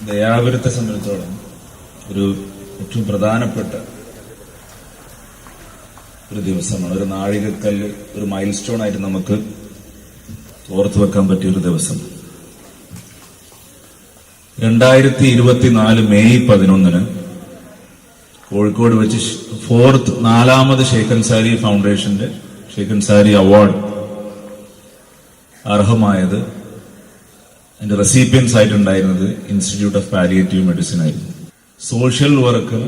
ദയാപുരത്തെ സംബന്ധിച്ചോളം ഒരു ഏറ്റവും പ്രധാനപ്പെട്ട ഒരു ദിവസമാണ്, ഒരു നാഴികക്കല്ല്, ഒരു മൈൽ സ്റ്റോൺ ആയിട്ട് നമുക്ക് ഓർത്തു വെക്കാൻ പറ്റിയ ഒരു ദിവസം. 2024 മെയ് 11 കോഴിക്കോട് വെച്ച് നാലാമത് ഷെയ്ഖ് അൻസാരി ഫൗണ്ടേഷന്റെ ഷെയ്ഖ് അൻസാരി അവാർഡ് അർഹമായത്, അതിന്റെ റെസിപ്പിയൻസ് ആയിട്ടുണ്ടായിരുന്നത് ഇൻസ്റ്റിറ്റ്യൂട്ട് ഓഫ് പാലിയേറ്റീവ് മെഡിസിൻ ആയിരുന്നു. സോഷ്യൽ വർക്ക്,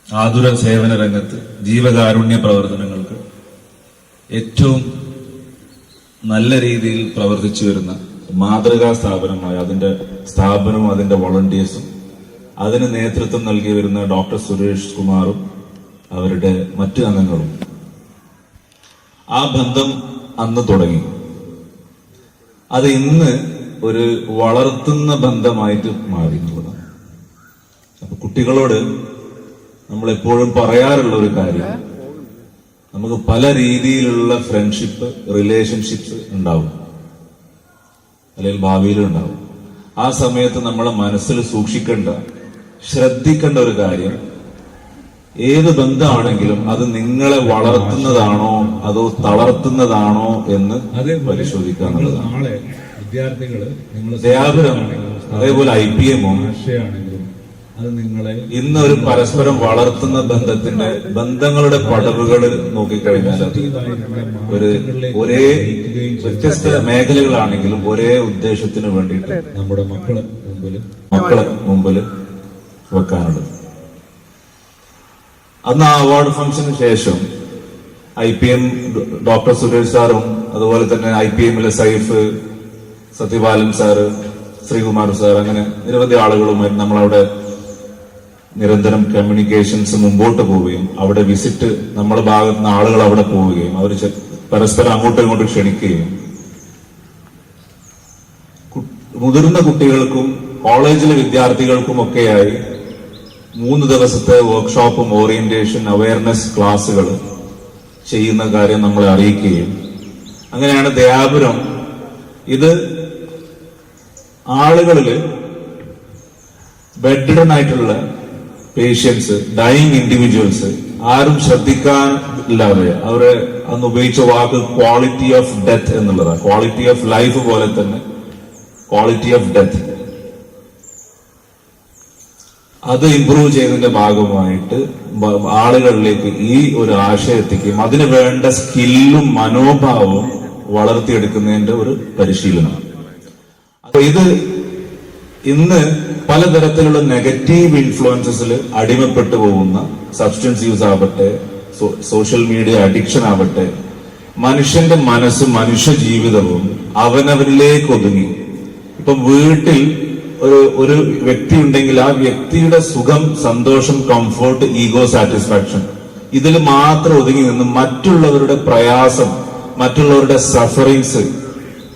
ആതുര സേവന രംഗത്ത് ജീവകാരുണ്യ പ്രവർത്തനങ്ങൾക്ക് ഏറ്റവും നല്ല രീതിയിൽ പ്രവർത്തിച്ചു വരുന്ന മാതൃകാ സ്ഥാപനമായ അതിന്റെ സ്ഥാപനവും അതിന്റെ വോളണ്ടിയേഴ്സും അതിന് നേതൃത്വം നൽകി വരുന്ന ഡോക്ടർ സുരേഷ് കുമാറും അവരുടെ മറ്റു അംഗങ്ങളും ആ ബന്ധം അന്ന് തുടങ്ങി. അത് ഇന്ന് ഒരു വളർത്തുന്ന ബന്ധമായിട്ട് മാറി എന്നുള്ളതാണ്. അപ്പൊ കുട്ടികളോട് നമ്മൾ എപ്പോഴും പറയാറുള്ള ഒരു കാര്യം, നമുക്ക് പല രീതിയിലുള്ള ഫ്രണ്ട്ഷിപ്പ്, റിലേഷൻഷിപ്സ് ഉണ്ടാവും, അല്ലെങ്കിൽ ഭാവിയിലും ഉണ്ടാവും. ആ സമയത്ത് നമ്മളെ മനസ്സിൽ സൂക്ഷിക്കേണ്ട, ശ്രദ്ധിക്കേണ്ട ഒരു കാര്യം, ഏത് ബന്ധമാണെങ്കിലും അത് നിങ്ങളെ വളർത്തുന്നതാണോ അതോ തളർത്തുന്നതാണോ എന്ന് പരിശോധിക്കാനുള്ളതാണ്. ദയാപുരം അതേപോലെ IPM-ഉം ഇന്നൊരു പരസ്പരം വളർത്തുന്ന ബന്ധങ്ങളുടെ പടവുകൾ നോക്കിക്കഴിഞ്ഞാൽ ഒരേ വ്യത്യസ്ത മേഖലകളാണെങ്കിലും ഒരേ ഉദ്ദേശത്തിന് വേണ്ടിയിട്ട് നമ്മുടെ മക്കളെ മുമ്പിൽ വെക്കാനുള്ളത്. അന്ന് ആ അവാർഡ് ഫംഗ്ഷന് ശേഷം IPM ഡോക്ടർ സുരേഷ് സാറും അതുപോലെ തന്നെ IPM-ലെ സൈഫ്, സത്യപാലൻ സാറ്, ശ്രീകുമാർ സാർ, അങ്ങനെ നിരവധി ആളുകളുമായി നമ്മളവിടെ നിരന്തരം കമ്മ്യൂണിക്കേഷൻസ് മുമ്പോട്ട് പോവുകയും അവിടെ വിസിറ്റ് നമ്മുടെ ഭാഗത്ത് നിന്ന് ആളുകൾ അവിടെ പോവുകയും അവർ പരസ്പരം അങ്ങോട്ടും ഇങ്ങോട്ടും ക്ഷണിക്കുകയും മുതിർന്ന കുട്ടികൾക്കും കോളേജിലെ വിദ്യാർത്ഥികൾക്കും ഒക്കെയായി 3 ദിവസത്തെ വർക്ക്ഷോപ്പും ഓറിയന്റേഷൻ അവയർനെസ് ക്ലാസുകൾ ചെയ്യുന്ന കാര്യം നമ്മളെ അറിയിക്കുകയും, അങ്ങനെയാണ് ദയാപുരം ഇത് ആളുകളില് ബെഡ്രിഡൻ ആയിട്ടുള്ള പേഷ്യൻസ്, ഡൈയിങ് ഇൻഡിവിജ്വൽസ് ആരും ശ്രദ്ധിക്കാനില്ലാതെ അവരെ അന്ന് ഉപയോഗിച്ച വാക്ക് ക്വാളിറ്റി ഓഫ് ഡെത്ത് എന്നുള്ളതാണ്. ക്വാളിറ്റി ഓഫ് ലൈഫ് പോലെ തന്നെ ക്വാളിറ്റി ഓഫ് ഡെത്ത്, അത് ഇംപ്രൂവ് ചെയ്തതിന്റെ ഭാഗമായിട്ട് ആളുകളിലേക്ക് ഈ ഒരു ആശയത്തേക്കും അതിന് വേണ്ട സ്കില്ലും മനോഭാവവും വളർത്തിയെടുക്കുന്നതിന്റെ ഒരു പരിശീലനമാണ്. അപ്പൊ ഇത് ഇന്ന് പലതരത്തിലുള്ള നെഗറ്റീവ് ഇൻഫ്ലുവൻസസിൽ അടിമപ്പെട്ടു പോകുന്ന സബ്സ്റ്റൻസ് യൂസ് ആവട്ടെ, സോഷ്യൽ മീഡിയ അഡിക്ഷൻ ആവട്ടെ, മനുഷ്യന്റെ മനസ്സും മനുഷ്യ ജീവിതവും അവനവരിലേക്ക് ഒതുങ്ങി. ഇപ്പൊ വീട്ടിൽ ഒരു വ്യക്തി ഉണ്ടെങ്കിൽ ആ വ്യക്തിയുടെ സുഖം, സന്തോഷം, കംഫോർട്ട്, ഈഗോ സാറ്റിസ്ഫാക്ഷൻ, ഇതിൽ മാത്രം ഒതുങ്ങി നിന്ന് മറ്റുള്ളവരുടെ പ്രയാസം, മറ്റുള്ളവരുടെ സഫറിങ്സ്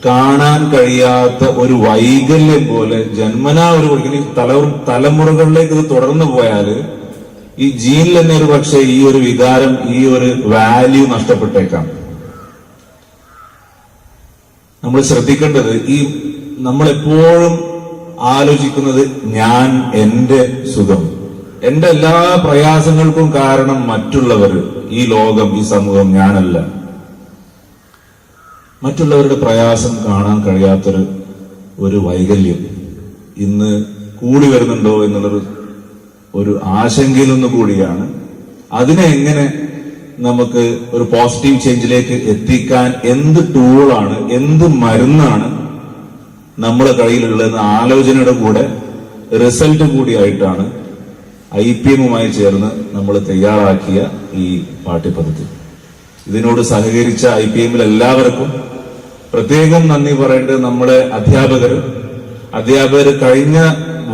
കാണാൻ കഴിയാത്ത ഒരു വൈകല്യം പോലെ ജന്മനാ ഒരു തലമുറകളിലേക്ക് ഇത് തുടർന്നു പോയാൽ ഈ ജീനിൽ തന്നെ ഒരു പക്ഷേ ഈ ഒരു വികാരം, ഈ ഒരു വാല്യൂ നഷ്ടപ്പെട്ടേക്കാം. നമ്മൾ ശ്രദ്ധിക്കേണ്ടത്, ഈ നമ്മളെപ്പോഴും ആലോചിക്കുന്നത് ഞാൻ, എന്റെ സുഖം, എന്റെ എല്ലാ പ്രയാസങ്ങൾക്കും കാരണം മറ്റുള്ളവർ, ഈ ലോകം, ഈ സമൂഹം, ഞാനല്ല. മറ്റുള്ളവരുടെ പ്രയാസം കാണാൻ കഴിയാത്തൊരു വൈകല്യം ഇന്ന് കൂടി വരുന്നുണ്ടോ എന്നുള്ളൊരു ആശങ്കയിലൊന്നു കൂടിയാണ്. അതിനെ എങ്ങനെ നമുക്ക് ഒരു പോസിറ്റീവ് ചേഞ്ചിലേക്ക് എത്തിക്കാൻ എന്ത് ടൂളാണ്, എന്ത് മരുന്നാണ് നമ്മുടെ കയ്യിലുള്ളതെന്ന ആലോചനയുടെ കൂടെ റിസൾട്ട് കൂടിയായിട്ടാണ് IPM-ഉമായി ചേർന്ന് നമ്മൾ തയ്യാറാക്കിയ ഈ പാഠ്യപദ്ധതി. ഇതിനോട് സഹകരിച്ച IPM-ൽ എല്ലാവർക്കും പ്രത്യേകം നന്ദി പറയേണ്ടത് നമ്മുടെ അധ്യാപകർ കഴിഞ്ഞ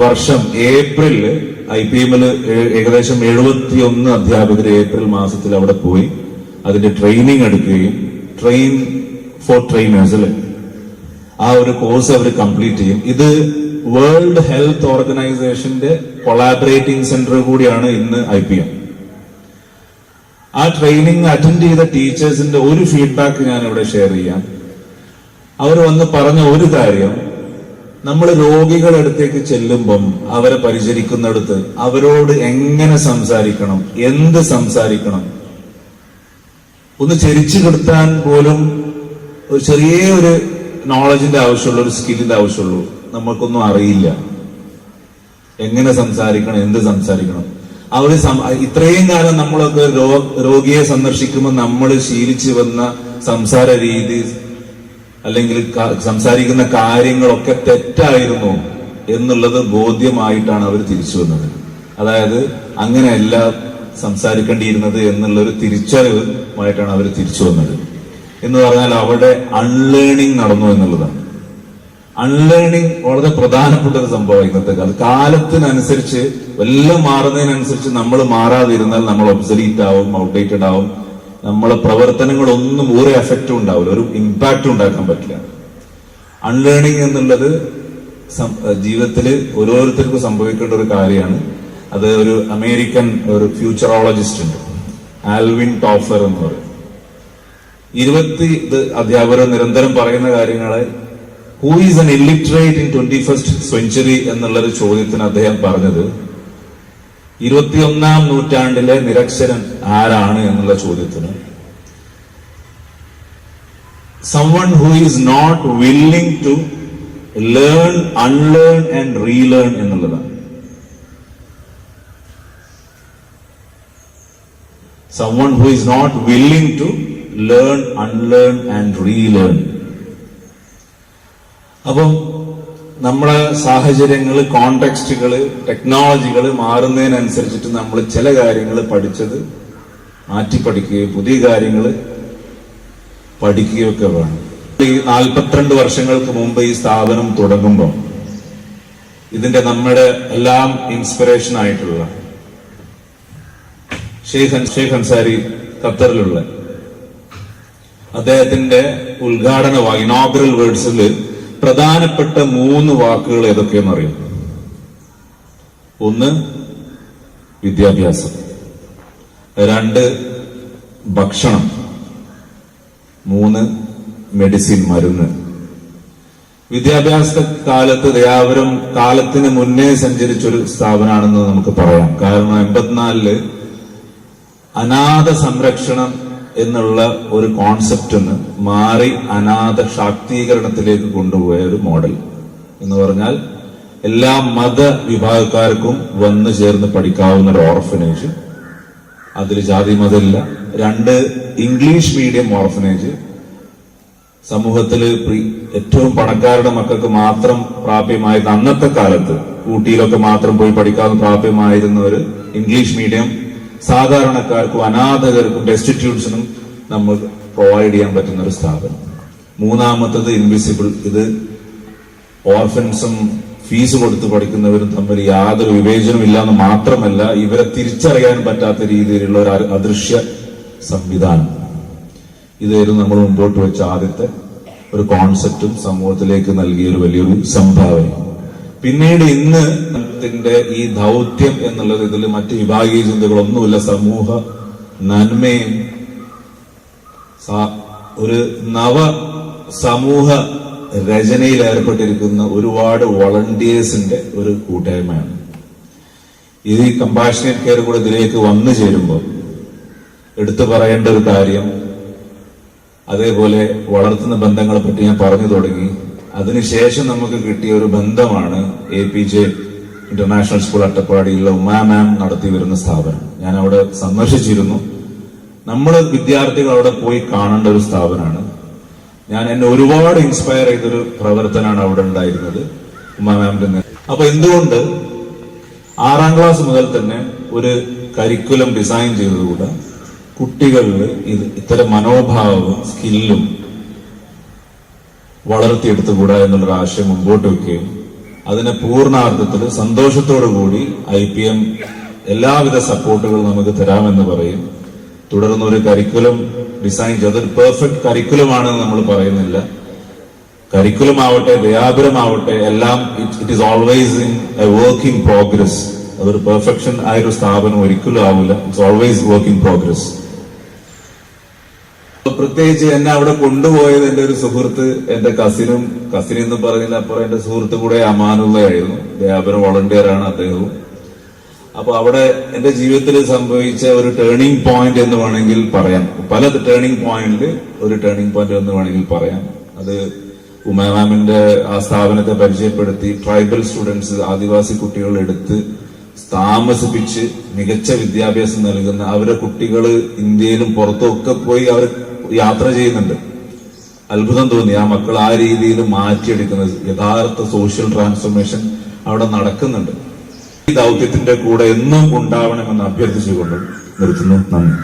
വർഷം ഏപ്രിലില് IPM-ൽ ഏകദേശം 71 അധ്യാപകർ ഏപ്രിൽ മാസത്തിൽ അവിടെ പോയി അതിന്റെ ട്രെയിനിങ് എടുക്കുകയും ട്രെയിൻ ഫോർ ട്രെയിനേഴ്സ് അല്ലെ ആ ഒരു കോഴ്സ് അവർ കംപ്ലീറ്റ് ചെയ്യും. ഇത് വേൾഡ് ഹെൽത്ത് ഓർഗനൈസേഷന്റെ കൊളാബറേറ്റിംഗ് സെന്റർ കൂടിയാണ് ഇന്ന് IPM. ആ ട്രെയിനിങ് അറ്റൻഡ് ചെയ്ത ടീച്ചേഴ്സിന്റെ ഒരു ഫീഡ്ബാക്ക് ഞാൻ ഇവിടെ ഷെയർ ചെയ്യാം. അവർ വന്ന് പറഞ്ഞ ഒരു കാര്യം, നമ്മൾ രോഗികളുടെ അടുത്തേക്ക് ചെല്ലുമ്പം അവരെ പരിചരിക്കുന്നിടത്ത് അവരോട് എങ്ങനെ സംസാരിക്കണം, എന്ത് സംസാരിക്കണം, ഒന്ന് ചെരിച്ചു കിടത്താൻ പോലും ഒരു ചെറിയൊരു നോളജിന്റെ ആവശ്യമുള്ള, ഒരു സ്കില്ലിന്റെ ആവശ്യമുള്ളൂ. നമ്മൾക്കൊന്നും അറിയില്ല എങ്ങനെ സംസാരിക്കണം, എന്ത് സംസാരിക്കണം. അവര് ഇത്രയും കാലം നമ്മളൊക്കെ രോഗിയെ സന്ദർശിക്കുമ്പോൾ നമ്മൾ ശീലിച്ചു വന്ന സംസാര രീതി അല്ലെങ്കിൽ സംസാരിക്കുന്ന കാര്യങ്ങളൊക്കെ തെറ്റായിരുന്നു എന്നുള്ളത് ബോധ്യമായിട്ടാണ് അവർ തിരിച്ചു വന്നത്. അതായത് അങ്ങനെയല്ല സംസാരിക്കേണ്ടിയിരുന്നത് എന്നുള്ളൊരു തിരിച്ചറിവുമായിട്ടാണ് അവർ തിരിച്ചു വന്നത്. എന്ന് പറഞ്ഞാൽ അവിടെ അൺലേണിംഗ് നടന്നു എന്നുള്ളതാണ്. അൺലേണിംഗ് വളരെ പ്രധാനപ്പെട്ട ഒരു സംഭവം ഇന്നത്തെ കാലത്തിനനുസരിച്ച് എല്ലാം മാറുന്നതിനനുസരിച്ച് നമ്മൾ മാറാതിരുന്നാൽ നമ്മൾ ഒബ്സലീറ്റ് ആവും, ഔട്ട്ഡേറ്റഡ് ആവും. നമ്മളെ പ്രവർത്തനങ്ങളൊന്നും ഒരു എഫക്റ്റും ഉണ്ടാവില്ല, ഒരു ഇമ്പാക്റ്റും ഉണ്ടാക്കാൻ പറ്റില്ല. അൺലേണിംഗ് എന്നുള്ളത് ജീവിതത്തിൽ ഓരോരുത്തർക്കും സംഭവിക്കേണ്ട ഒരു കാര്യമാണ്. അത് ഒരു അമേരിക്കൻ ഒരു ഫ്യൂച്ചറോളജിസ്റ്റ് ഉണ്ട്, ആൽവിൻ ടോഫർ എന്ന് പറയും. 20 അധ്യാപകർ നിരന്തരം പറയുന്ന കാര്യങ്ങളെ who is N illiterate in 21st century എന്നുള്ളൊരു ചോദ്യത്തിന് അദ്ദേഹം പറഞ്ഞത് 21ാം നൂറ്റാണ്ടിലെ നിരക്ഷരൻ ആരാണ് എന്നുള്ള ചോദ്യത്തിന് someone who is not willing to learn, unlearn and relearn എന്നുള്ളതാണ്. someone who is not willing to learn, unlearn and relearn. അപ്പം നമ്മളെ സാഹചര്യങ്ങൾ, കോണ്ടെക്സ്റ്റുകൾ, ടെക്നോളജികൾ മാറുന്നതിനനുസരിച്ചിട്ട് നമ്മൾ ചില കാര്യങ്ങൾ പഠിച്ചത് മാറ്റി പഠിക്കുകയും പുതിയ കാര്യങ്ങൾ പഠിക്കുകയൊക്കെ വേണം. ഈ 42 വർഷങ്ങൾക്ക് മുമ്പ് ഈ സ്ഥാപനം തുടങ്ങുമ്പോൾ ഇതിന്റെ നമ്മുടെ എല്ലാം ഇൻസ്പിറേഷൻ ആയിട്ടുള്ള ഷെയ്ഖ് അൻസാരി ഖത്തറിലുള്ള അദ്ദേഹത്തിന്റെ ഉദ്ഘാടന ഇനോഗ്രൽ വേർഡ്സിൽ പ്രധാനപ്പെട്ട 3 വാക്കുകൾ ഏതൊക്കെയെന്ന് അറിയാം. 1 വിദ്യാഭ്യാസം, 2 ഭക്ഷണം, 3 മെഡിസിൻ, മരുന്ന്. വിദ്യാഭ്യാസ കാലത്ത് ദയാപുരം കാലത്തിന് മുന്നേ സഞ്ചരിച്ചൊരു സ്ഥാപനമാണെന്ന് നമുക്ക് പറയാം. കാരണം 84 അനാഥ സംരക്ഷണം എന്നുള്ള ഒരു കോൺസെപ്റ്റിന് മാറി അനാഥ ശാക്തീകരണത്തിലേക്ക് കൊണ്ടുപോയ ഒരു മോഡൽ എന്ന് പറഞ്ഞാൽ എല്ലാ മത വിഭാഗക്കാർക്കും വന്നു ചേർന്ന് പഠിക്കാവുന്ന ഒരു ഓർഫനേജ്, അതിൽ ജാതി മതമില്ല. 2 ഇംഗ്ലീഷ് മീഡിയം ഓർഫനേജ്, സമൂഹത്തിൽ ഏറ്റവും പണക്കാരുടെ മക്കൾക്ക് മാത്രം പ്രാപ്യമായിരുന്ന അന്നത്തെ കാലത്ത് ഊട്ടിയിലൊക്കെ മാത്രം പോയി പഠിക്കാവുന്ന പ്രാപ്യമായിരുന്ന ഒരു ഇംഗ്ലീഷ് മീഡിയം സാധാരണക്കാർക്കും അനാഥകർക്കും ഡെസ്റ്റിറ്റ്യൂട്ട്സിനും നമ്മൾ പ്രൊവൈഡ് ചെയ്യാൻ പറ്റുന്ന ഒരു സ്ഥാപനം. 3ാമത്തത് ഇൻവിസിബിൾ. ഇത് ഓർഫൻസും ഫീസ് കൊടുത്ത് പഠിക്കുന്നവരും തമ്മിൽ യാതൊരു വിവേചനവും ഇല്ലാന്ന് മാത്രമല്ല, ഇവരെ തിരിച്ചറിയാൻ പറ്റാത്ത രീതിയിലുള്ള ഒരു അദൃശ്യ സംവിധാനം. ഇതായിരുന്നു നമ്മൾ മുമ്പോട്ട് വെച്ച ആദ്യത്തെ ഒരു കോൺസെപ്റ്റും സമൂഹത്തിലേക്ക് നൽകിയ ഒരു വലിയൊരു സംഭാവന. പിന്നീട് ഇന്ന് ഈ ദൗത്യം എന്നുള്ളത് ഇതിൽ മറ്റ് വിഭാഗീയ ചിന്തകളൊന്നുമില്ല. സമൂഹ നന്മയും ഒരു നവ സമൂഹ രചനയിൽ ഏർപ്പെട്ടിരിക്കുന്ന ഒരുപാട് വളണ്ടിയേഴ്സിന്റെ ഒരു കൂട്ടായ്മയാണ്. ഈ കമ്പാഷനേറ്റ് കെയർ കൂടെ ഇതിലേക്ക് വന്നു ചേരുമ്പോൾ എടുത്തു പറയേണ്ട ഒരു കാര്യം, അതേപോലെ വളർത്തുന്ന ബന്ധങ്ങളെ പറ്റി ഞാൻ പറഞ്ഞു തുടങ്ങി. അതിനുശേഷം നമുക്ക് കിട്ടിയ ഒരു ബന്ധമാണ് APJ ഇന്റർനാഷണൽ സ്കൂൾ അട്ടപ്പാടിയിലുള്ള ഉമാ മാം നടത്തി വരുന്ന സ്ഥാപനം. ഞാൻ അവിടെ സന്ദർശിച്ചിരുന്നു. നമ്മൾ വിദ്യാർത്ഥികൾ അവിടെ പോയി കാണേണ്ട ഒരു സ്ഥാപനമാണ്. എന്നെ ഒരുപാട് ഇൻസ്പയർ ചെയ്തൊരു പ്രവർത്തനമാണ് അവിടെ ഉണ്ടായിരുന്നത് ഉമാ മാമിന്റെ. അപ്പൊ എന്തുകൊണ്ട് 6ാം ക്ലാസ് മുതൽ തന്നെ ഒരു കരിക്കുലം ഡിസൈൻ ചെയ്തതുകൂടെ കുട്ടികളിൽ ഇത്തരം മനോഭാവവും സ്കില്ലും വളർത്തിയെടുത്തുകൂടാ എന്നുള്ളൊരു ആശയം മുമ്പോട്ട് വെക്കുകയും അതിനെ പൂർണ്ണാർത്ഥത്തിൽ സന്തോഷത്തോടു കൂടി IPM എല്ലാവിധ സപ്പോർട്ടുകളും നമുക്ക് തരാമെന്ന് പറയും. തുടർന്ന് ഒരു കരിക്കുലം ഡിസൈൻ ചെയ്ത് അതൊരു പെർഫെക്റ്റ് കരിക്കുലമാണെന്ന് നമ്മൾ പറയുന്നില്ല. കരിക്കുലം ആവട്ടെ, ദയാപുരമാവട്ടെ, എല്ലാം it is always in A work in progress. അതൊരു പെർഫെക്ഷൻ ആയൊരു സ്ഥാപനം ഒരിക്കലും ആവില്ല. It's always work in progress. അപ്പൊ പ്രത്യേകിച്ച് എന്നെ അവിടെ കൊണ്ടുപോയത് എന്റെ ഒരു സുഹൃത്ത്, എന്റെ കസിൻ എന്ന് പറഞ്ഞതിന് അപ്പുറം എന്റെ സുഹൃത്ത് കൂടെ അമാനുള്ളയായിരുന്നു. വ്യാപാര വോളണ്ടിയറാണ് അദ്ദേഹവും. അപ്പൊ അവിടെ എന്റെ ജീവിതത്തിൽ സംഭവിച്ച ഒരു ടേണിംഗ് പോയിന്റ് എന്ന് വേണമെങ്കിൽ പറയാം. പല ടേണിംഗ് പോയിന്റിൽ ഒരു ടേണിംഗ് പോയിന്റ് എന്ന് വേണമെങ്കിൽ പറയാം. അത് ഉമാമിന്റെ ആ സ്ഥാപനത്തെ പരിചയപ്പെടുത്തി ട്രൈബൽ സ്റ്റുഡൻസ്, ആദിവാസി കുട്ടികൾ എടുത്ത് താമസിപ്പിച്ച് മികച്ച വിദ്യാഭ്യാസം നൽകുന്ന അവരുടെ കുട്ടികൾ ഇന്ത്യയിലും പുറത്തും ഒക്കെ പോയി അവർ യാത്ര ചെയ്യുന്നുണ്ട്. അത്ഭുതം തോന്നി. ആ മക്കൾ ആ രീതിയിൽ മാറ്റിയെടുക്കുന്നത്, യഥാർത്ഥ സോഷ്യൽ ട്രാൻസ്ഫോർമേഷൻ അവിടെ നടക്കുന്നുണ്ട്. ഈ ദൗത്യത്തിന്റെ കൂടെ എന്നും ഉണ്ടാവണമെന്ന് അഭ്യർത്ഥിച്ചുകൊണ്ട് നിർത്തുന്നു. നന്ദി.